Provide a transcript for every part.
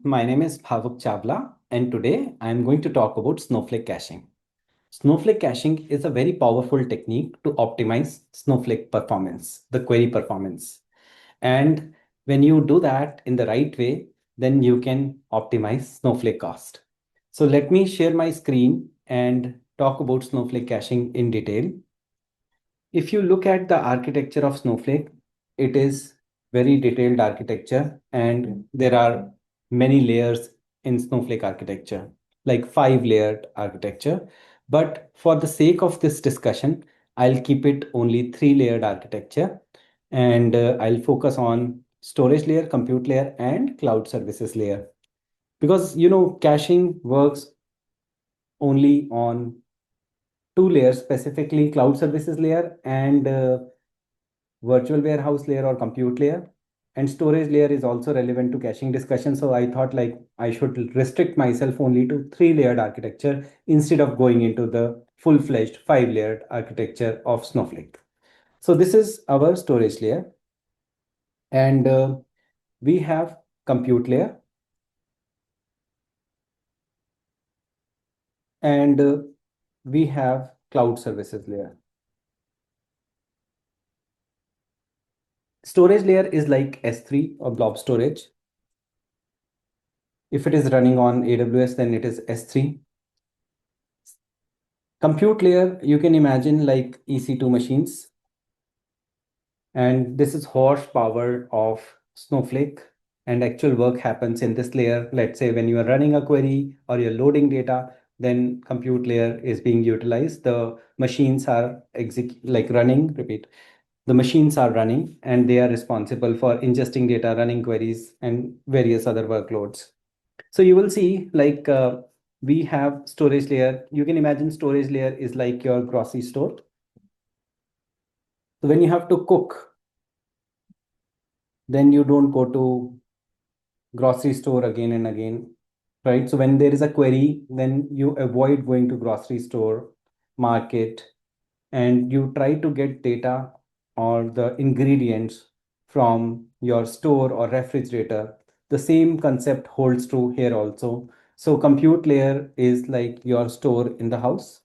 my name is Bhavuk Chawla, and today I'm going to talk about Snowflake caching. Snowflake caching is a very powerful technique to optimize Snowflake performance, the query performance. And when you do that in the right way, then you can optimize Snowflake cost. So let me share my screen and talk about Snowflake caching in detail. If you look at the architecture of Snowflake, it is very detailed architecture and there are many layers in Snowflake architecture, like 5 layered architecture. But for the sake of this discussion, I'll keep it only 3 layered architecture and I'll focus on storage layer, compute layer, and cloud services layer. Because caching works only on 2 layers, specifically cloud services layer and virtual warehouse layer or compute layer, and storage layer is also relevant to caching discussion. So I thought like I should restrict myself only to 3 layered architecture instead of going into the full-fledged 5 layered architecture of Snowflake. So this is our storage layer, and we have compute layer, and we have cloud services layer. Storage layer is like S3 or blob storage. If it is running on AWS, then it is S3. Compute layer, you can imagine like EC2 machines. And this is horsepower of Snowflake. And actual work happens in this layer. Let's say when you are running a query or you're loading data, then compute layer is being utilized. The machines are repeat. The machines are running and they are responsible for ingesting data, running queries, and various other workloads. So you will see like we have storage layer. You can imagine storage layer is like your grocery store. So when you have to cook, then you don't go to grocery store again and again, right? So when there is a query, then you avoid going to grocery store, market, and you try to get data or the ingredients from your store or refrigerator. The same concept holds true here also. So compute layer is like your store in the house.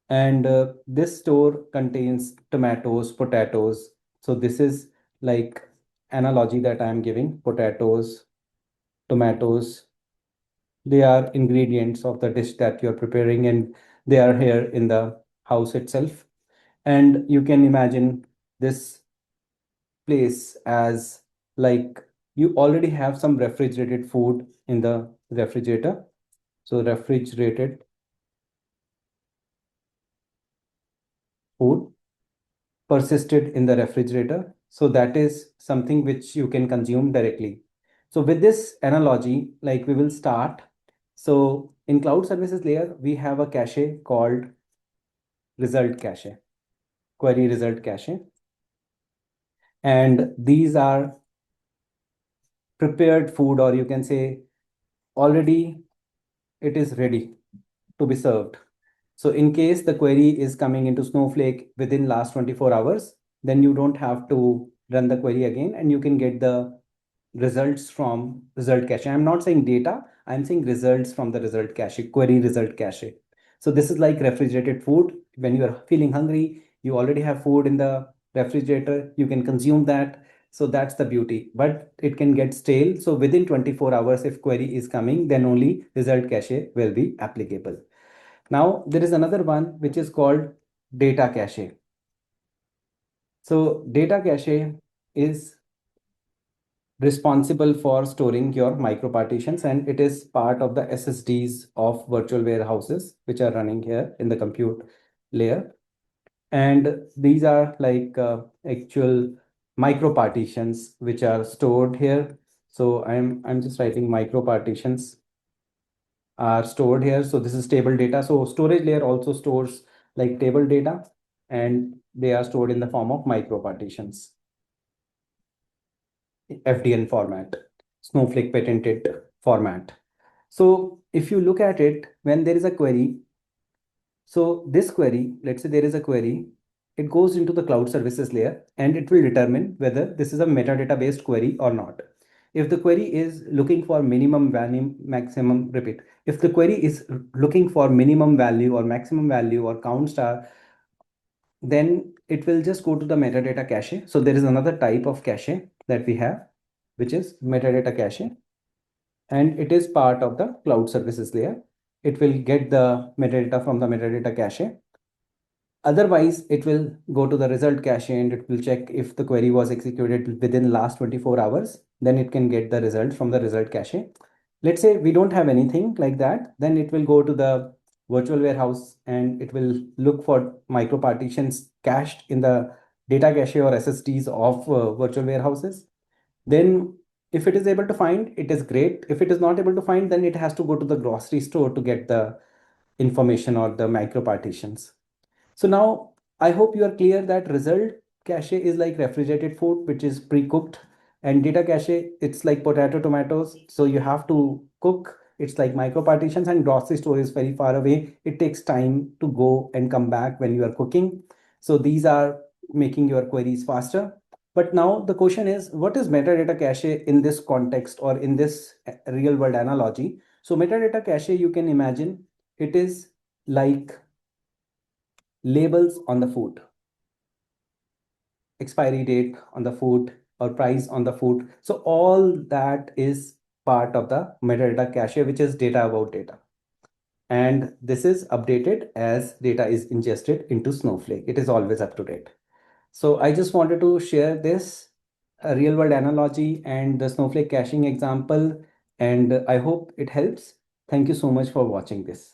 And this store contains tomatoes, potatoes. So this is like analogy that I'm giving. Potatoes, tomatoes, they are ingredients of the dish that you're preparing, and they are here in the house itself. And you can imagine this place as like you already have some refrigerated food in the refrigerator. So refrigerated food persisted in the refrigerator. So that is something which you can consume directly. So with this analogy, like we will start. So in cloud services layer, we have a cache called result cache, query result cache. And these are prepared food, or you can say already it is ready to be served. So in case the query is coming into Snowflake within last 24 hours, then you don't have to run the query again and you can get the results from result cache. I'm not saying data, I'm saying results from the result cache, query result cache. So this is like refrigerated food. When you are feeling hungry, you already have food in the refrigerator, you can consume that. So that's the beauty, but it can get stale. So within 24 hours, if query is coming, then only result cache will be applicable. Now there is another one which is called data cache. So data cache is responsible for storing your micropartitions, and it is part of the SSDs of virtual warehouses which are running here in the compute layer. And these are like actual micropartitions which are stored here. So I'm just writing micropartitions are stored here. So this is table data. So storage layer also stores like table data, and they are stored in the form of micropartitions. FDN format, Snowflake patented format. So if you look at it, when there is a query, so this query, let's say there is a query, it goes into the cloud services layer and it will determine whether this is a metadata based query or not. If the query is looking for minimum value, maximum, repeat. If the query is looking for minimum value or maximum value or count star, then it will just go to the metadata cache. So there is another type of cache that we have, which is metadata cache, and it is part of the cloud services layer. It will get the metadata from the metadata cache. Otherwise, it will go to the result cache and it will check if the query was executed within last 24 hours. Then it can get the result from the result cache. Let's say we don't have anything like that. Then it will go to the virtual warehouse and it will look for micro partitions cached in the data cache or SSDs of virtual warehouses. Then if it is able to find, it is great. If it is not able to find, then it has to go to the grocery store to get the information or the micro partitions. So now I hope you are clear that result cache is like refrigerated food, which is pre-cooked, and data cache, it's like potato, tomatoes. So you have to cook. It's like micro partitions, and grocery store is very far away. It takes time to go and come back when you are cooking. So these are making your queries faster. But now the question is, what is metadata cache in this context or in this real world analogy? So metadata cache, you can imagine it is like labels on the food, expiry date on the food or price on the food. So all that is part of the metadata cache, which is data about data. And this is updated as data is ingested into Snowflake. It is always up to date. So I just wanted to share this real world analogy and the Snowflake caching example. And I hope it helps. Thank you so much for watching this.